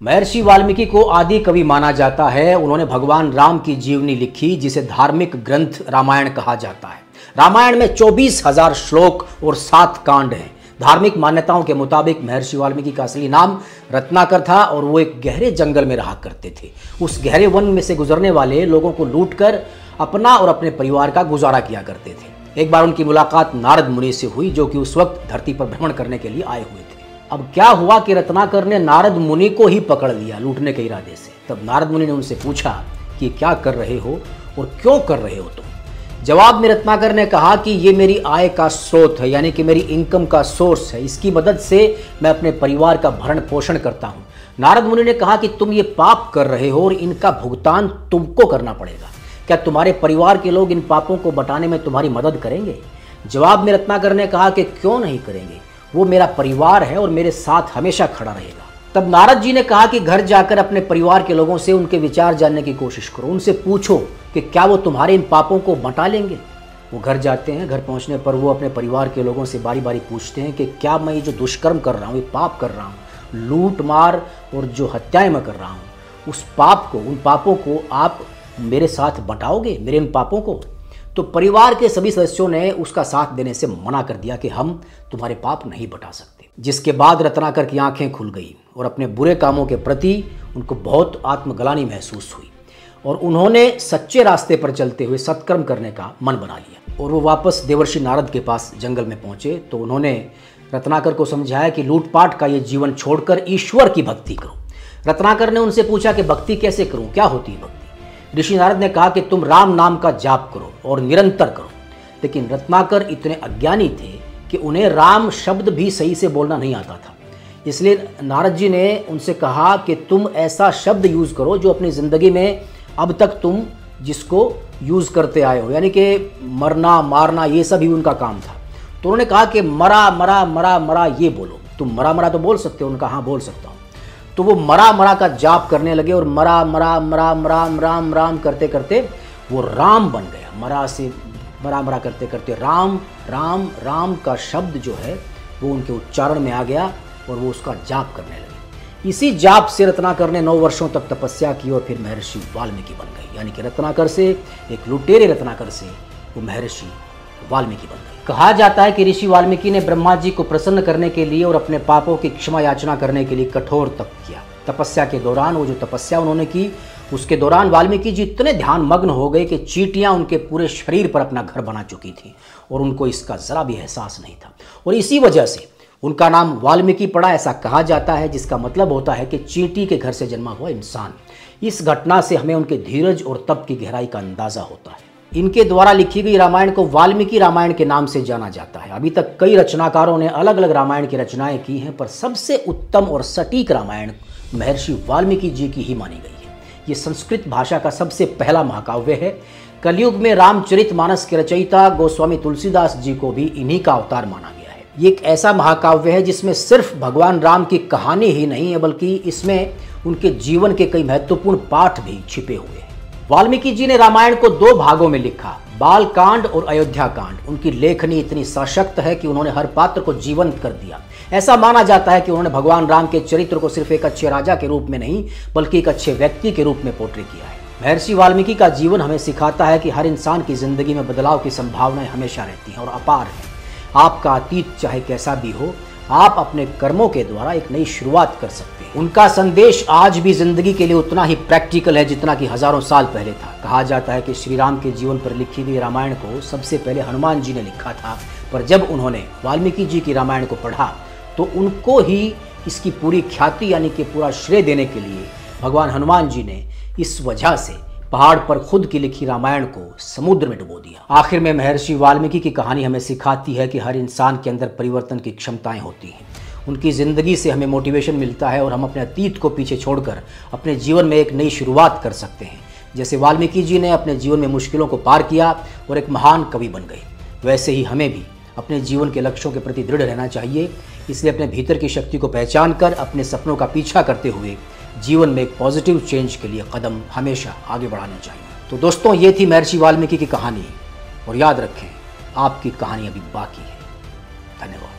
महर्षि वाल्मीकि को आदि कवि माना जाता है। उन्होंने भगवान राम की जीवनी लिखी, जिसे धार्मिक ग्रंथ रामायण कहा जाता है। रामायण में 24,000 श्लोक और 7 कांड हैं। धार्मिक मान्यताओं के मुताबिक महर्षि वाल्मीकि का असली नाम रत्नाकर था और वो एक गहरे जंगल में रहा करते थे। उस गहरे वन में से गुजरने वाले लोगों को लूटकर अपना और अपने परिवार का गुजारा किया करते थे। एक बार उनकी मुलाकात नारद मुनि से हुई, जो कि उस वक्त धरती पर भ्रमण करने के लिए आए हुए थे। अब क्या हुआ कि रत्नाकर ने नारद मुनि को ही पकड़ लिया लूटने के इरादे से। तब नारद मुनि ने उनसे पूछा कि क्या कर रहे हो और क्यों कर रहे हो तुम। जवाब में रत्नाकर ने कहा कि ये मेरी आय का स्रोत है, यानी कि मेरी इनकम का सोर्स है। इसकी मदद से मैं अपने परिवार का भरण पोषण करता हूँ। नारद मुनि ने कहा कि तुम ये पाप कर रहे हो और इनका भुगतान तुमको करना पड़ेगा। क्या तुम्हारे परिवार के लोग इन पापों को बटाने में तुम्हारी मदद करेंगे? जवाब में रत्नाकर ने कहा कि क्यों नहीं करेंगे, वो मेरा परिवार है और मेरे साथ हमेशा खड़ा रहेगा। तब नारद जी ने कहा कि घर जाकर अपने परिवार के लोगों से उनके विचार जानने की कोशिश करो। उनसे पूछो कि क्या वो तुम्हारे इन पापों को बटा लेंगे। वो घर जाते हैं। घर पहुंचने पर वो अपने परिवार के लोगों से बारी बारी पूछते हैं कि क्या मैं ये जो दुष्कर्म कर रहा हूँ, ये पाप कर रहा हूँ, लूट मार और जो हत्याएं मैं कर रहा हूँ, उस पाप को, उन पापों को आप मेरे साथ बटाओगे, मेरे इन पापों को? तो परिवार के सभी सदस्यों ने उसका साथ देने से मना कर दिया कि हम तुम्हारे पाप नहीं बटा सकते। जिसके बाद रत्नाकर की आंखें खुल गई और अपने बुरे कामों के प्रति उनको बहुत आत्मग्लानि महसूस हुई और उन्होंने सच्चे रास्ते पर चलते हुए सत्कर्म करने का मन बना लिया। और वो वापस देवर्षि नारद के पास जंगल में पहुंचे तो उन्होंने रत्नाकर को समझाया कि लूटपाट का ये जीवन छोड़कर ईश्वर की भक्ति करो। रत्नाकर ने उनसे पूछा कि भक्ति कैसे करूं, क्या होती है भक्ति? ऋषि नारद ने कहा कि तुम राम नाम का जाप करो और निरंतर करो। लेकिन रत्नाकर इतने अज्ञानी थे कि उन्हें राम शब्द भी सही से बोलना नहीं आता था। इसलिए नारद जी ने उनसे कहा कि तुम ऐसा शब्द यूज़ करो जो अपनी ज़िंदगी में अब तक तुम जिसको यूज़ करते आए हो, यानी कि मरना मारना ये सब ही उनका काम था। तो उन्होंने कहा कि मरा मरा मरा मरा ये बोलो। तुम मरा मरा तो बोल सकते हो? उनका हाँ बोल सकता हूँ। तो वो मरा मरा का जाप करने लगे और मरा मरा मरा राम राम राम करते करते वो राम बन गया। मरा से मरा मरा करते करते राम राम राम का शब्द जो है वो उनके उच्चारण में आ गया और वो उसका जाप करने लगे। इसी जाप से रत्नाकर ने 9 वर्षों तक तपस्या की और फिर महर्षि वाल्मीकि बन गए। यानी कि रत्नाकर से, एक लुटेरे रत्नाकर से वो महर्षि वाल्मीकि बन गए। कहा जाता है कि ऋषि वाल्मीकि ने ब्रह्मा जी को प्रसन्न करने के लिए और अपने पापों की क्षमा याचना करने के लिए कठोर तप किया। तपस्या के दौरान, वो जो तपस्या उन्होंने की, उसके दौरान वाल्मीकि जी इतने ध्यान मग्न हो गए कि चींटियां उनके पूरे शरीर पर अपना घर बना चुकी थी और उनको इसका जरा भी एहसास नहीं था। और इसी वजह से उनका नाम वाल्मीकि पड़ा, ऐसा कहा जाता है, जिसका मतलब होता है कि चींटी के घर से जन्मा हुआ इंसान। इस घटना से हमें उनके धीरज और तप की गहराई का अंदाजा होता है। इनके द्वारा लिखी गई रामायण को वाल्मीकि रामायण के नाम से जाना जाता है। अभी तक कई रचनाकारों ने अलग अलग रामायण की रचनाएं की हैं, पर सबसे उत्तम और सटीक रामायण महर्षि वाल्मीकि जी की ही मानी गई है। ये संस्कृत भाषा का सबसे पहला महाकाव्य है। कलयुग में रामचरितमानस के रचयिता गोस्वामी तुलसीदास जी को भी इन्हीं का अवतार माना गया है। ये एक ऐसा महाकाव्य है जिसमें सिर्फ भगवान राम की कहानी ही नहीं है, बल्कि इसमें उनके जीवन के कई महत्वपूर्ण पाठ भी छिपे हुए हैं। वाल्मीकि जी ने रामायण को 2 भागों में लिखा, बाल कांड और अयोध्या कांड। उनकी लेखनी इतनी सशक्त है कि उन्होंने हर पात्र को जीवंत कर दिया। ऐसा माना जाता है कि उन्होंने भगवान राम के चरित्र को सिर्फ एक अच्छे राजा के रूप में नहीं, बल्कि एक अच्छे व्यक्ति के रूप में पोर्ट्रे किया है। महर्षि वाल्मीकि का जीवन हमें सिखाता है कि हर इंसान की जिंदगी में बदलाव की संभावनाएं हमेशा रहती हैं और अपार हैं। आपका अतीत चाहे कैसा भी हो, आप अपने कर्मों के द्वारा एक नई शुरुआत कर सकते हैं। उनका संदेश आज भी जिंदगी के लिए उतना ही प्रैक्टिकल है जितना कि हजारों साल पहले था। कहा जाता है कि श्री राम के जीवन पर लिखी गई रामायण को सबसे पहले हनुमान जी ने लिखा था, पर जब उन्होंने वाल्मीकि जी की रामायण को पढ़ा तो उनको ही इसकी पूरी ख्याति यानी कि पूरा श्रेय देने के लिए भगवान हनुमान जी ने इस वजह से पहाड़ पर खुद की लिखी रामायण को समुद्र में डुबो दिया। आखिर में महर्षि वाल्मीकि की कहानी हमें सिखाती है कि हर इंसान के अंदर परिवर्तन की क्षमताएं होती हैं। उनकी ज़िंदगी से हमें मोटिवेशन मिलता है और हम अपने अतीत को पीछे छोड़कर अपने जीवन में एक नई शुरुआत कर सकते हैं। जैसे वाल्मीकि जी ने अपने जीवन में मुश्किलों को पार किया और एक महान कवि बन गए, वैसे ही हमें भी अपने जीवन के लक्ष्यों के प्रति दृढ़ रहना चाहिए। इसलिए अपने भीतर की शक्ति को पहचान कर अपने सपनों का पीछा करते हुए जीवन में एक पॉजिटिव चेंज के लिए कदम हमेशा आगे बढ़ाना चाहिए। तो दोस्तों, ये थी महर्षि वाल्मीकि की कहानी और याद रखें, आपकी कहानी अभी बाकी है। धन्यवाद।